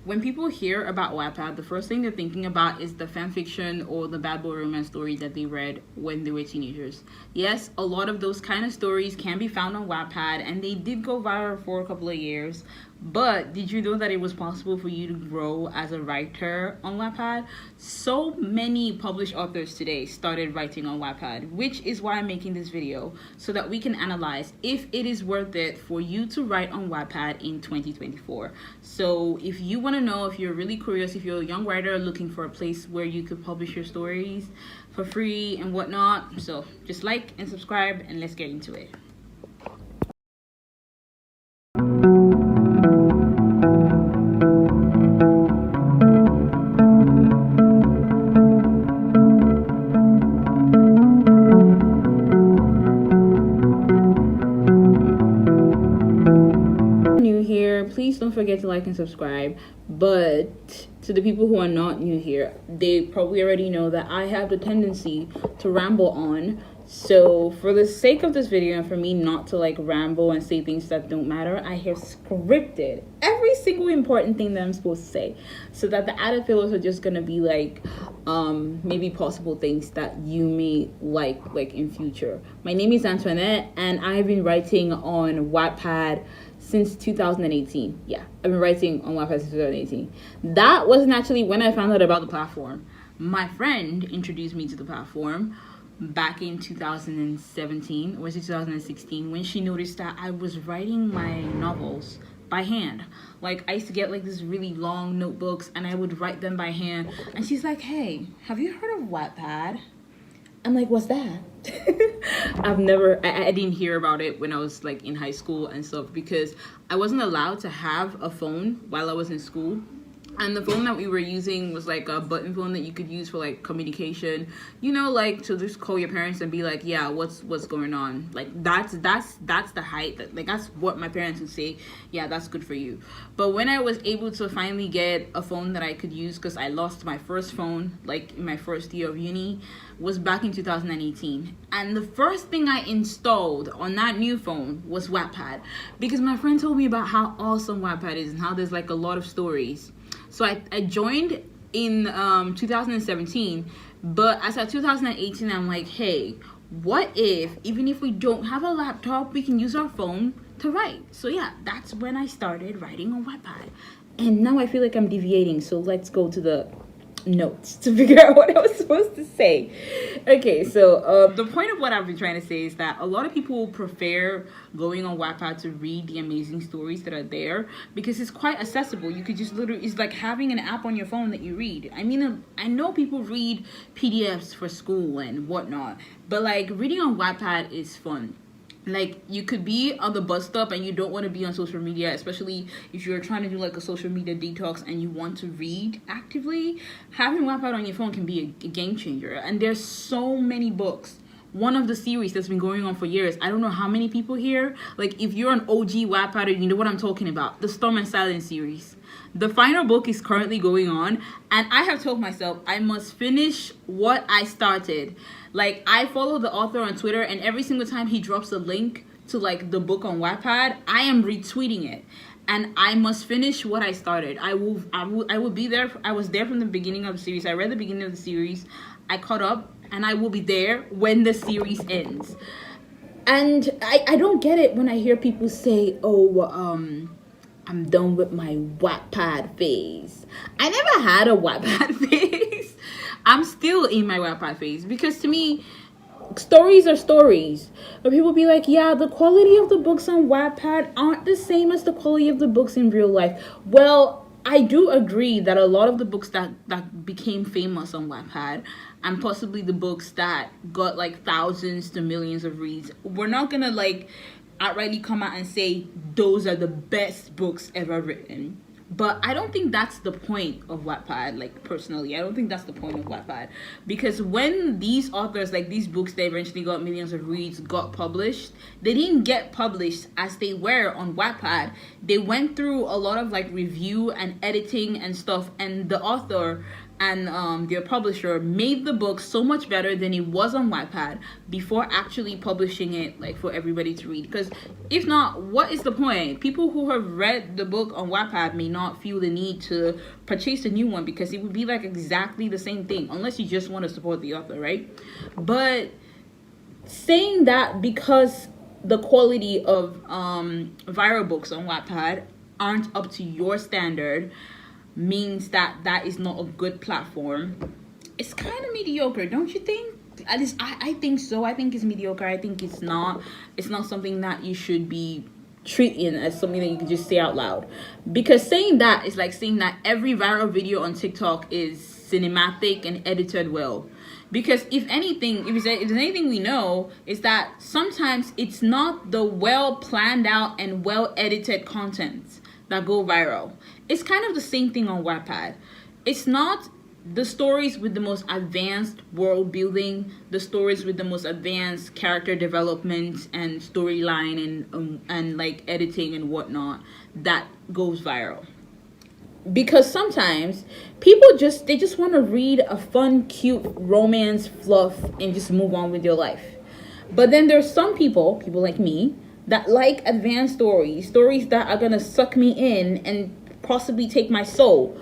when people hear about Wattpad, the first thing they're thinking about is the fan fiction or the bad boy romance story that they read when they were teenagers. Yes, a lot of those kind of stories can be found on Wattpad, and they did go viral for a couple of years. But did you know that it was possible for you to grow as a writer on Wattpad? So many published authors today started writing on Wattpad, which is why I'm making this video, so that we can analyze if it is worth it for you to write on Wattpad in 2024. So if you want to know, if you're really curious, if you're a young writer looking for a place where you could publish your stories for free and whatnot, so just like and subscribe, and let's get into it. New here, please don't forget to like and subscribe. But to the people who are not new here, they probably already know that I have the tendency to ramble on. So for the sake of this video, and for me not to like ramble and say things that don't matter, I have scripted every single important thing that I'm supposed to say, so that the added fillers are just gonna be like maybe possible things that you may like in future. My name is Antoinette, and I've been writing on Wattpad since 2018. Yeah, I've been writing on Wattpad since 2018. That wasn't actually when I found out about the platform. My friend introduced me to the platform back in 2017, or was it 2016, when she noticed that I was writing my novels by hand. Like, I used to get like these really long notebooks and I would write them by hand, and she's like, hey, have you heard of Wattpad? I'm like, what's that? I didn't hear about it when I was like in high school and stuff, because I wasn't allowed to have a phone while I was in school. And the phone that we were using was like a button phone that you could use for like communication, you know, like to just call your parents and be like, yeah, what's going on? Like that's the height, that like that's what my parents would say, yeah, that's good for you. But when I was able to finally get a phone that I could use, because I lost my first phone like in my first year of uni, was back in 2018. And the first thing I installed on that new phone was Wattpad, because my friend told me about how awesome Wattpad is and how there's like a lot of stories. So I joined in 2017, but as of 2018, I'm like, hey, what if, even if we don't have a laptop, we can use our phone to write? So yeah, that's when I started writing on Wattpad. And now I feel like I'm deviating, so let's go to the notes to figure out what I was supposed to say. Okay, so the point of what I've been trying to say is that a lot of people prefer going on Wattpad to read the amazing stories that are there, because it's quite accessible. You could just literally, it's like having an app on your phone that you read. I mean, I know people read PDFs for school and whatnot, but like reading on Wattpad is fun. Like, you could be on the bus stop and you don't want to be on social media, especially if you're trying to do like a social media detox and you want to read actively. Having Wattpad on your phone can be a game changer. And there's so many books. One of the series that's been going on for years, I don't know how many people here, like if you're an OG Wattpadder, you know what I'm talking about, the Storm and Silence series. The final book is currently going on, and I have told myself I must finish what I started. Like, I follow the author on Twitter, and every single time he drops a link to like the book on Wattpad, I am retweeting it. And I must finish what I started. I will be there. I was there from the beginning of the series. I read the beginning of the series. I caught up, and I will be there when the series ends. And I don't get it when I hear people say, oh, I'm done with my Wattpad phase. I never had a Wattpad phase. I'm still in my Wattpad phase, because to me, stories are stories. But people be like, yeah, the quality of the books on Wattpad aren't the same as the quality of the books in real life. Well, I do agree that a lot of the books that became famous on Wattpad, and possibly the books that got like thousands to millions of reads, we're not gonna like outrightly come out and say those are the best books ever written. But I don't think that's the point of Wattpad. Like, personally, I don't think that's the point of Wattpad, because when these authors, like these books that eventually got millions of reads, got published, they didn't get published as they were on Wattpad. They went through a lot of like review and editing and stuff, and the author and their publisher made the book so much better than it was on Wattpad before actually publishing it like for everybody to read. Because if not, what is the point? People who have read the book on Wattpad may not feel the need to purchase a new one, because it would be like exactly the same thing, unless you just want to support the author, right? But saying that because the quality of viral books on Wattpad aren't up to your standard means that that is not a good platform. It's kind of mediocre, don't you think? At least I think so. I think it's mediocre. I think it's not something that you should be treating as something that you can just say out loud. Because saying that is like saying that every viral video on TikTok is cinematic and edited well. Because if anything, if there's anything we know, is that sometimes it's not the well planned out and well edited content that go viral. It's kind of the same thing on Wattpad. It's not the stories with the most advanced world building, the stories with the most advanced character development and storyline and like editing and whatnot that goes viral. Because sometimes people just want to read a fun, cute romance fluff and just move on with their life. But then there's some people like me, that like advanced stories that are gonna suck me in and possibly take my soul.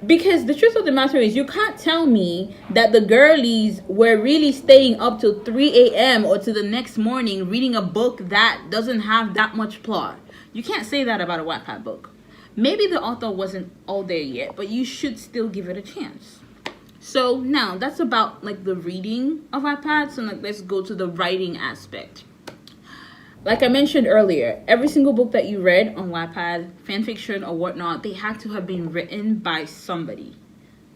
Because the truth of the matter is, you can't tell me that the girlies were really staying up till 3 a.m. or to the next morning reading a book that doesn't have that much plot. You can't say that about a Wattpad book. Maybe the author wasn't all there yet, but you should still give it a chance. So now that's about like the reading of Wattpad. So like, let's go to the writing aspect. Like I mentioned earlier, every single book that you read on Wattpad, fanfiction or whatnot, they had to have been written by somebody.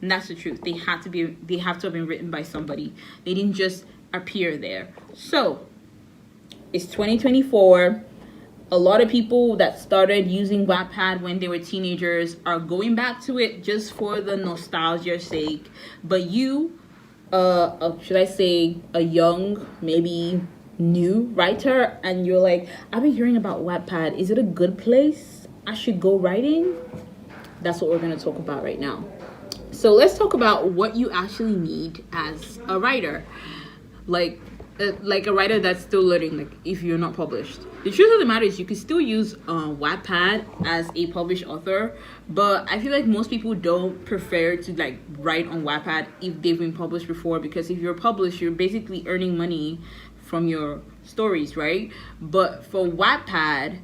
And that's the truth. They have to have been written by somebody. They didn't just appear there. So it's 2024. A lot of people that started using Wattpad when they were teenagers are going back to it just for the nostalgia's sake. But you, should I say, a young, maybe new writer, and you're like, I've been hearing about Wattpad. Is it a good place? I should go writing? That's what we're going to talk about right now. So let's talk about what you actually need as a writer. Like a writer that's still learning, like if you're not published. The truth of the matter is you can still use Wattpad as a published author, but I feel like most people don't prefer to like write on Wattpad if they've been published before, because if you're published, you're basically earning money from your stories, right? But for Wattpad,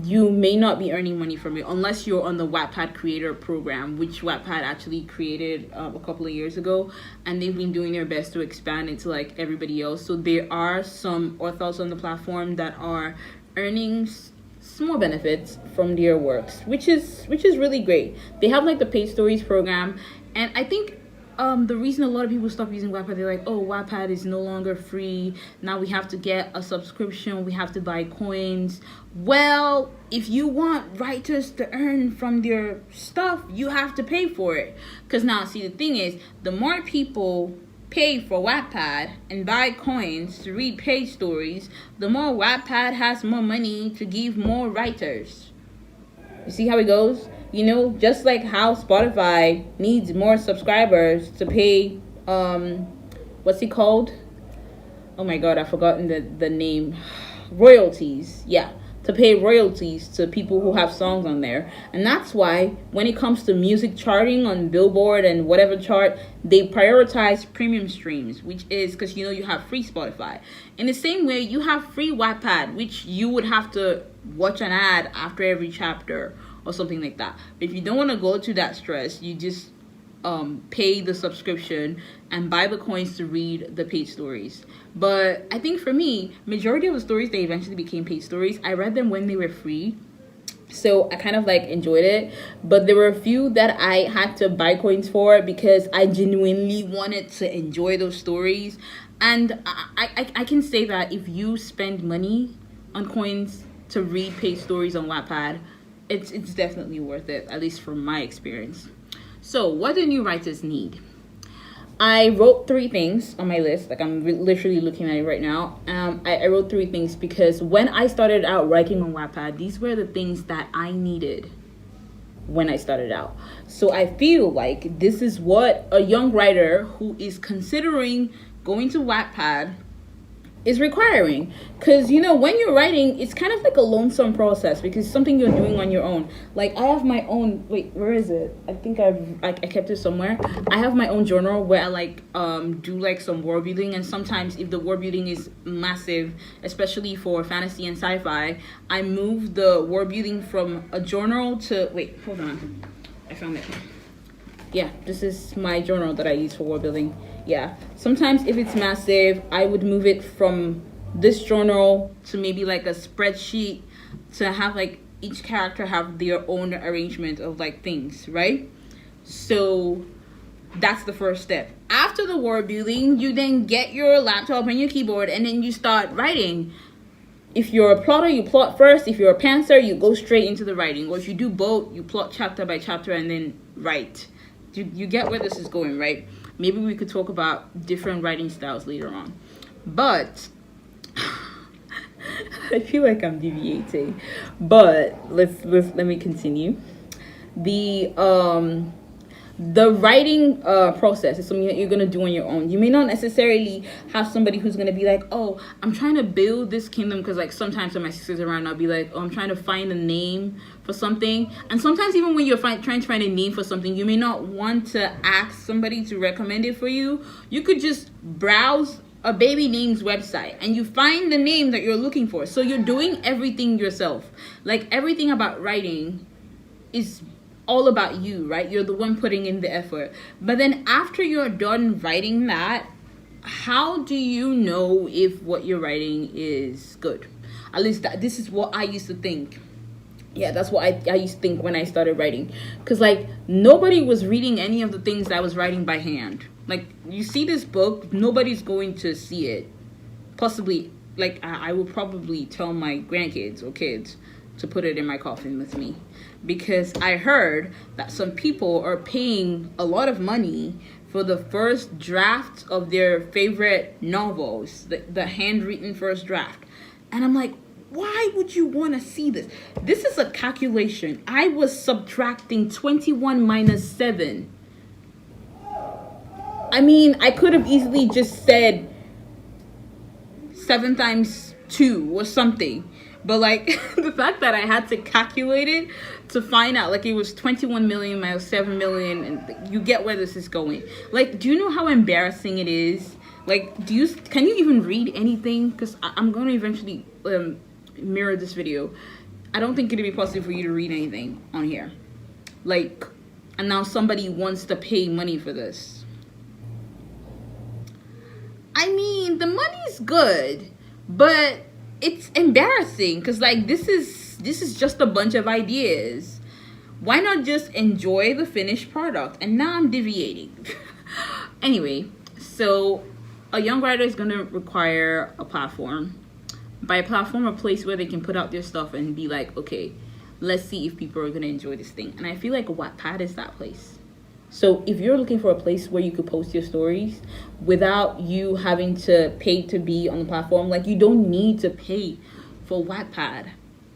you may not be earning money from it unless you're on the Wattpad creator program, which Wattpad actually created a couple of years ago, and they've been doing their best to expand it to like everybody else. So there are some authors on the platform that are earning small benefits from their works, which is really great. They have like the paid stories program, and I think the reason a lot of people stop using Wattpad, they're like, oh, Wattpad is no longer free. Now we have to get a subscription. We have to buy coins. Well, if you want writers to earn from their stuff, you have to pay for it. Because now, see, the thing is, the more people pay for Wattpad and buy coins to read paid stories, the more Wattpad has more money to give more writers. You see how it goes? You know, just like how Spotify needs more subscribers to pay, what's it called? Oh my God, I've forgotten the name. Royalties. Yeah, to pay royalties to people who have songs on there. And that's why when it comes to music charting on Billboard and whatever chart, they prioritize premium streams, which is because, you know, you have free Spotify. In the same way, you have free Wattpad, which you would have to watch an ad after every chapter or something like that. But if you don't want to go to that stress, you just pay the subscription and buy the coins to read the paid stories. But I think for me, majority of the stories that eventually became paid stories, I read them when they were free. So I kind of like enjoyed it. But there were a few that I had to buy coins for because I genuinely wanted to enjoy those stories. And I can say that if you spend money on coins to read paid stories on Wattpad, it's definitely worth it, at least from my experience. So what do new writers need? I wrote 3 things on my list. Like I'm literally looking at it right now. I wrote 3 things because when I started out writing on Wattpad, these were the things that I needed. when I started out. So I feel like this is what a young writer who is considering going to Wattpad is requiring. Because when you're writing, it's kind of like a lonesome process because it's something you're doing on your own. Like I have my own, wait, where is it? I think I kept it somewhere. I have my own journal where I do like some world building, and sometimes if the world building is massive, especially for fantasy and sci-fi, I move the world building from a journal to, wait, hold on, I found it. Yeah, this is my journal that I use for world building. Yeah, sometimes if it's massive, I would move it from this journal to maybe like a spreadsheet to have like each character have their own arrangement of like things, right? So that's the first step. After the world building, you then get your laptop and your keyboard and then you start writing. If you're a plotter, you plot first. If you're a pantser, you go straight into the writing. Or if you do both, you plot chapter by chapter and then write. You get where this is going, right? Maybe we could talk about different writing styles later on. But I feel like I'm deviating. But let me continue. The writing process is something that you're going to do on your own. You may not necessarily have somebody who's going to be like, oh, I'm trying to build this kingdom, because like sometimes when my sister's around, I'll be like, oh, I'm trying to find a name for something. And sometimes even when you're trying to find a name for something, you may not want to ask somebody to recommend it for you. You could just browse a baby names website and you find the name that you're looking for. So you're doing everything yourself. Like everything about writing is all about you, right? You're the one putting in the effort. But then after you're done writing that, how do you know if what you're writing is good? At least this is what I used to think. Yeah, that's what I used to think when I started writing. Because like nobody was reading any of the things that I was writing by hand. Like you see this book, nobody's going to see it. Possibly, like I will probably tell my grandkids or kids to put it in my coffin with me, because I heard that some people are paying a lot of money for the first draft of their favorite novels, the handwritten first draft. And I'm like, why would you want to see this? This is a calculation. I was subtracting 21 minus 7. I mean, I could have easily just said 7 times 2 or something. But like the fact that I had to calculate it to find out, like it was 21 million minus 7 million, and you get where this is going. Like, do you know how embarrassing it is? Like, can you even read anything? Because I'm going to eventually mirror this video. I don't think it'd be possible for you to read anything on here. Like, and now somebody wants to pay money for this. I mean, the money's good, but it's embarrassing because like this is just a bunch of ideas. Why not just enjoy the finished product? And now I'm deviating. Anyway, so a young writer is going to require a platform. By a platform, a place where they can put out their stuff and be like, okay, let's see if people are going to enjoy this thing. And I feel like Wattpad is that place. So if you're looking for a place where you could post your stories without you having to pay to be on the platform, like you don't need to pay for Wattpad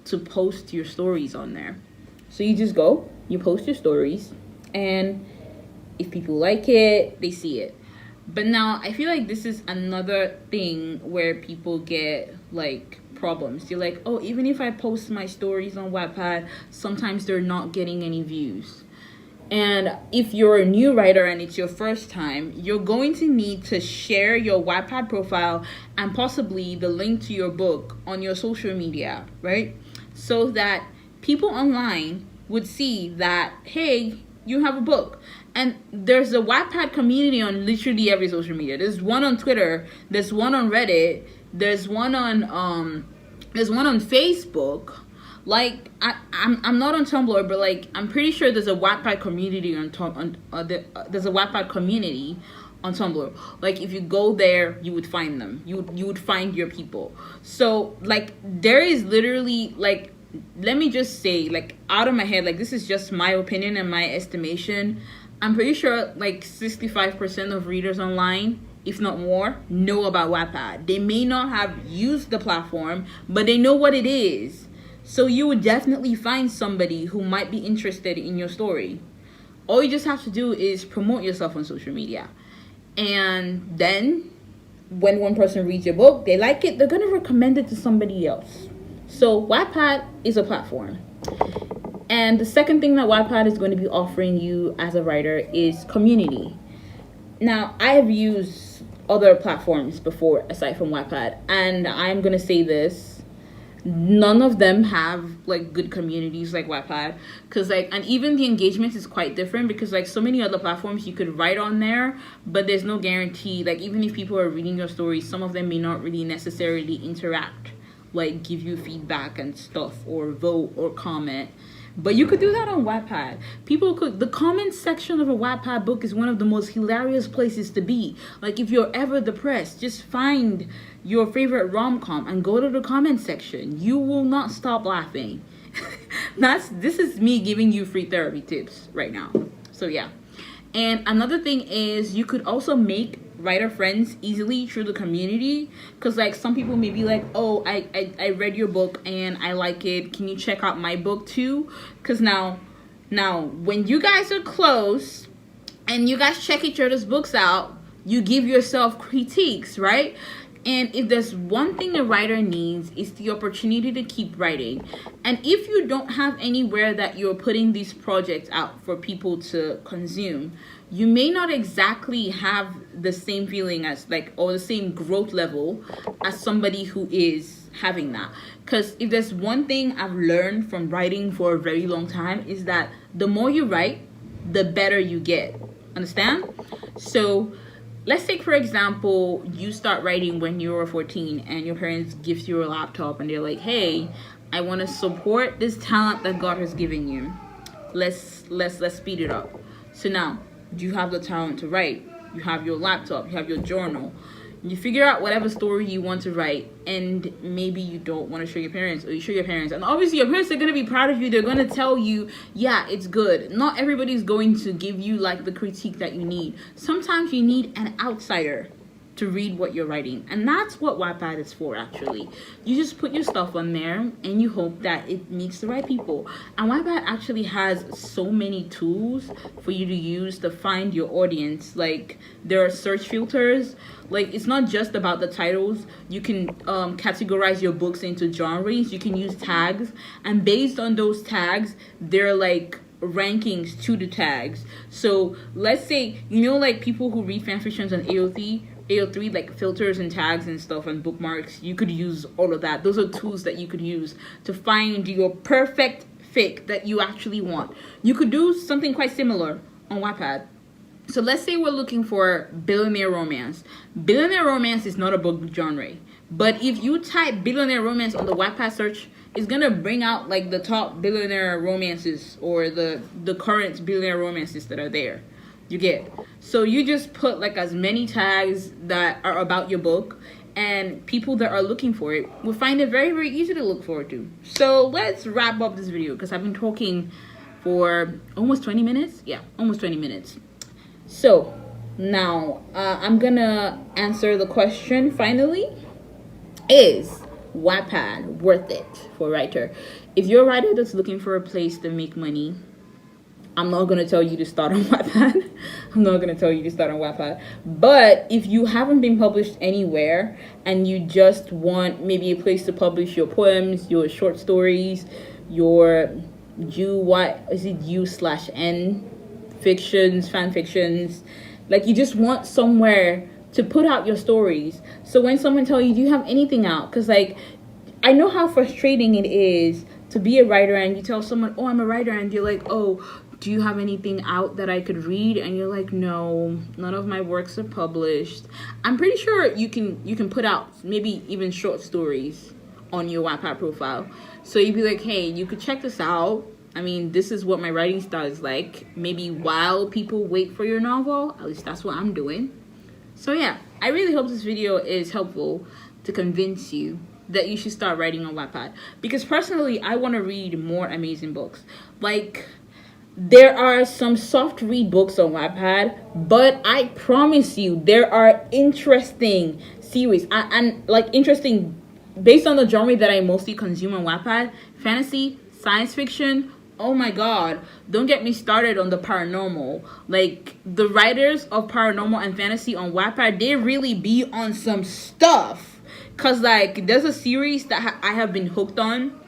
to post your stories on there. So you just go, you post your stories, and if people like it, they see it. But now I feel like this is another thing where people get like problems. You're like, oh, even if I post my stories on Wattpad, sometimes they're not getting any views. And if you're a new writer and it's your first time, you're going to need to share your Wattpad profile and possibly the link to your book on your social media, right? So that people online would see that, hey, you have a book. And there's a Wattpad community on literally every social media. There's one on Twitter, there's one on Reddit, there's one on Facebook. Like I'm not on Tumblr, but like I'm pretty sure there's a Wattpad community there's a Wattpad community on Tumblr. Like if you go there, you would find them. You would find your people. So like there is literally like, let me just say, like out of my head, like this is just my opinion and my estimation. I'm pretty sure like 65% of readers online, if not more, know about Wattpad. They may not have used the platform, but they know what it is. So you would definitely find somebody who might be interested in your story. All you just have to do is promote yourself on social media. And then when one person reads your book, they like it, they're going to recommend it to somebody else. So Wattpad is a platform. And the second thing that Wattpad is going to be offering you as a writer is community. Now, I have used other platforms before aside from Wattpad, and I'm going to say this. None of them have like good communities like Wattpad, because like, and even the engagement is quite different, because like so many other platforms you could write on there, but there's no guarantee. Like even if people are reading your story, some of them may not really necessarily interact, like give you feedback and stuff, or vote or comment. But you could do that on Wattpad. People could. The comment section of a Wattpad book is one of the most hilarious places to be. Like if you're ever depressed, just find your favorite rom-com and go to the comment section. You will not stop laughing. This is me giving you free therapy tips right now. So yeah. And another thing is you could also make writer friends easily through the community, because like some people may be like, oh, I read your book and I like it, can you check out my book too? Because now when you guys are close and you guys check each other's books out, you give yourself critiques, right? And if there's one thing a writer needs, is the opportunity to keep writing. And if you don't have anywhere that you're putting these projects out for people to consume, you may not exactly have the same feeling as like, or the same growth level as somebody who is having that. Because if there's one thing I've learned from writing for a very long time, is that the more you write, the better you get. Understand? So let's take, for example, you start writing when you were 14 and your parents gift you a laptop and they're like, hey, I want to support this talent that God has given you. Let's speed it up. So now, you have the talent to write. You have your laptop. You have your journal. You figure out whatever story you want to write, and maybe you don't want to show your parents, or you show your parents, and obviously your parents are going to be proud of you. They're going to tell you, yeah, it's good. Not everybody's going to give you like the critique that you need. Sometimes you need an outsider to read what you're writing, and that's what Wattpad is for. Actually, you just put your stuff on there and you hope that it meets the right people. And Wattpad actually has so many tools for you to use to find your audience. Like there are search filters. Like it's not just about the titles. You can categorize your books into genres. You can use tags, and based on those tags, they're like rankings to the tags. So let's say, you know, like people who read fan fictions on AO3, like filters and tags and stuff and bookmarks, you could use all of that. Those are tools that you could use to find your perfect fic that you actually want. You could do something quite similar on Wattpad. So let's say we're looking for billionaire romance. Billionaire romance is not a book genre, but if you type billionaire romance on the Wattpad search, it's gonna bring out like the top billionaire romances, or the current billionaire romances that are there. You get. So you just put like as many tags that are about your book, and people that are looking for it will find it very, very easy to look forward to. So let's wrap up this video, because I've been talking for almost 20 minutes. Yeah, almost 20 minutes. So now I'm gonna answer the question finally. Is Wattpad worth it for a writer? If you're a writer that's looking for a place to make money, I'm not going to tell you to start on Wattpad. I'm not going to tell you to start on Wattpad. But if you haven't been published anywhere and you just want maybe a place to publish your poems, your short stories, your U/N fictions, fan fictions, like you just want somewhere to put out your stories. So when someone tells you, do you have anything out? Because like, I know how frustrating it is to be a writer and you tell someone, oh, I'm a writer, and you're like, oh, do you have anything out that I could read? And you're like, no, none of my works are published. I'm pretty sure you can put out maybe even short stories on your Wattpad profile. So you'd be like, hey, you could check this out. I mean, this is what my writing style is like. Maybe while people wait for your novel, at least that's what I'm doing. So yeah, I really hope this video is helpful to convince you that you should start writing on Wattpad. Because personally, I want to read more amazing books. Like, there are some soft read books on Wattpad, but I promise you, there are interesting series and like interesting based on the genre that I mostly consume on Wattpad, fantasy, science fiction. Oh my god, don't get me started on the paranormal. Like, the writers of paranormal and fantasy on Wattpad, they really be on some stuff. Cause like, there's a series that I have been hooked on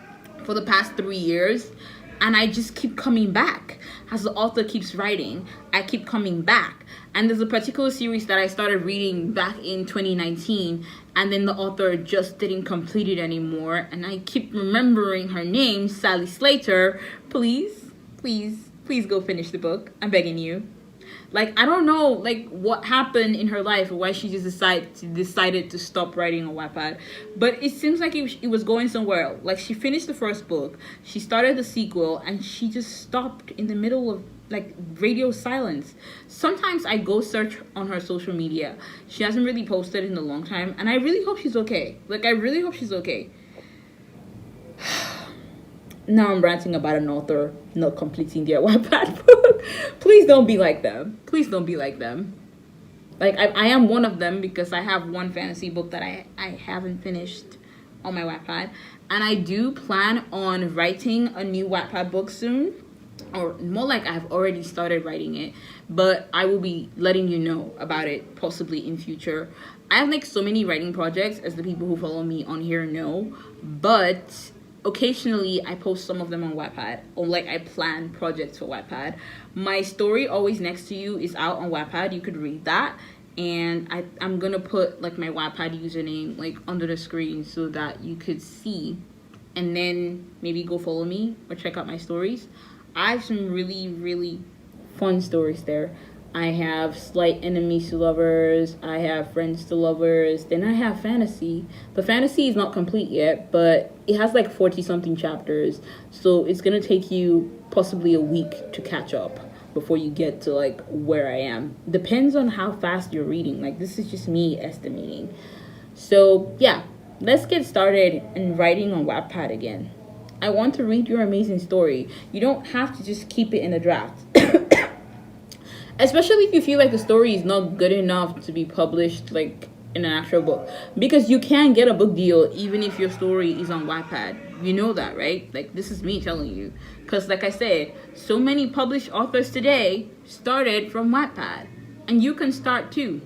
for the past 3 years, and I just keep coming back. As the author keeps writing, I keep coming back. And there's a particular series that I started reading back in 2019, and then the author just didn't complete it anymore. And I keep remembering her name, Sally Slater. Please, please, please go finish the book. I'm begging you. Like, I don't know, like, what happened in her life or why she just decided to stop writing on Wattpad. But it seems like it was going somewhere. Like, she finished the first book, she started the sequel, and she just stopped in the middle of, like, radio silence. Sometimes I go search on her social media. She hasn't really posted in a long time, and I really hope she's okay. Like, I really hope she's okay. Now I'm ranting about an author not completing their Wattpad book. Please don't be like them. Please don't be like them. Like, I am one of them because I have one fantasy book that I haven't finished on my Wattpad. And I do plan on writing a new Wattpad book soon. Or more like I've already started writing it. But I will be letting you know about it possibly in future. I have like so many writing projects, as the people who follow me on here know. But occasionally I post some of them on Wattpad, or like I plan projects for Wattpad. My story Always Next to You is out on Wattpad. You could read that, and I'm gonna put like my Wattpad username like under the screen so that you could see, and then maybe go follow me or check out my stories. I have some really fun stories there. I have Slight Enemies to Lovers, I have Friends to Lovers, then I have fantasy. The fantasy is not complete yet, but it has like 40 something chapters, so it's gonna take you possibly a week to catch up before you get to like where I am. Depends on how fast you're reading. Like, this is just me estimating. So yeah, let's get started in writing on Wattpad again. I want to read your amazing story. You don't have to just keep it in a draft. Especially if you feel like the story is not good enough to be published like in an actual book. Because you can get a book deal even if your story is on Wattpad. You know that, right? Like, this is me telling you. Because like I said, so many published authors today started from Wattpad. And you can start too.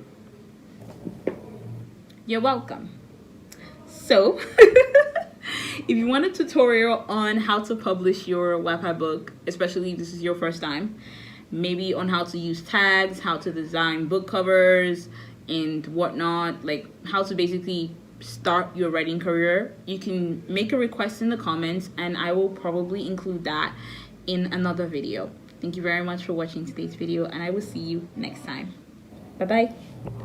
You're welcome. So, if you want a tutorial on how to publish your Wattpad book, especially if this is your first time, maybe on how to use tags, how to design book covers and whatnot, like how to basically start your writing career, you can make a request in the comments and I will probably include that in another video. Thank you very much for watching today's video, and I will see you next time. Bye bye.